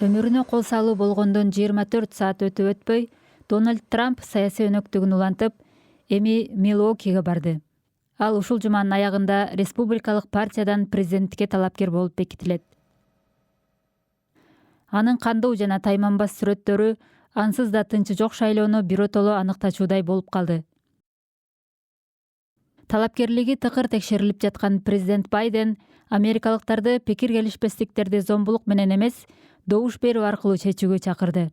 Өмүрүнө кол салуу болгондон 24 саат өтүп өтпөй, Дональд Трамп саясий өнөктүгүн улантып, эми Милуокиге барды. Ал ушул жуманын аягында Республикалык партиядан президенттикке талапкер болуп бекитилет. Анын кандуу жана тайманбас сүрөттөрү ансыз да тынчы жок шайлоону биротоло аныктачуудай болуп калды. Талапкерлиги тыкыр текшерилип жаткан президент Байден америкалыктарды пикир келишпестиктерди зомбулук менен эмес, добуш берүү аркылуу чечүүгө чакырды.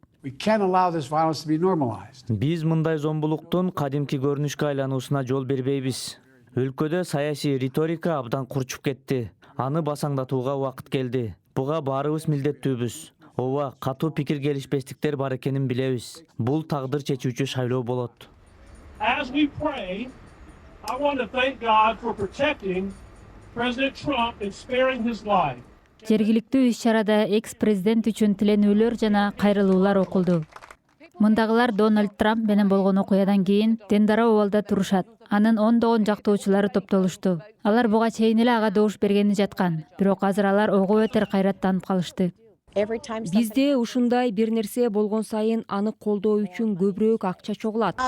Биз мындай зомбулуктун кадимки көрүнүшкө айлануусуна жол бербейбиз. Өлкөдө саясий риторика абдан курчуп кетти. Аны басаңдатууга убакыт келди. Буга баарыбыз милдеттүүбүз. Ооба, катуу пикир келишпестиктер бар экенин билебиз. Бул тагдыр чечүүчү шайлоо болот. As we pray, I want to thank God for protecting President Trump and sparing his life. Жергиликтүү иш-чарада экс-президент үчүн тилөнүүлөр жана кайрылуулар окулду. Мындагылар Дональд Трамп менен болгон окуядан кийин Дендара Овалда турушат. Анын ондогон жактоочулары топтолушту. Алар буга чейин эле ага добуш бергени жаткан, бирок азыр алар ого бетер кайраттанып калышты. Бизде ушундай бир нерсе болгон сайын аны колдоо үчүн көбүрөөк акча чогулат.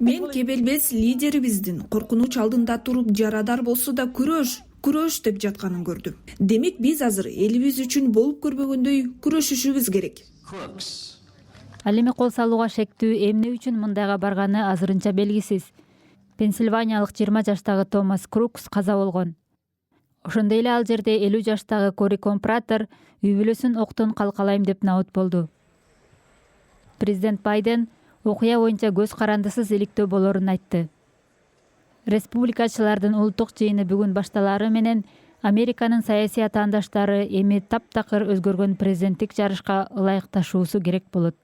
Мен кебелбес лидерибиздин коркунуч алдында туруп жарадар болсо да күрөш деп жатканын көрдүм. Демек биз азыр элибиз үчүн болуп көрбөгөндөй күрөшүшүбүз керек. Ал эми кол салууга шектүү эмне үчүн мындайга барганы азырынча белгисиз. Пенсильваниялык 20 жаштагы Томас Крукс каза болгон. Ошондой эле ал жерде 50 жаштагы Кори Компратор үй бүлөсүн октон калкалайм деп набыт болду. Президент Байден окуя боюнча көз карандысыз иликтөө болорун айтты. Республикачылардын улуттук жыйыны бүгүн башталары менен Американын саясий атаандаштары эми таптакыр өзгөргөн президенттик жарышка ылайыкташуусу керек болот.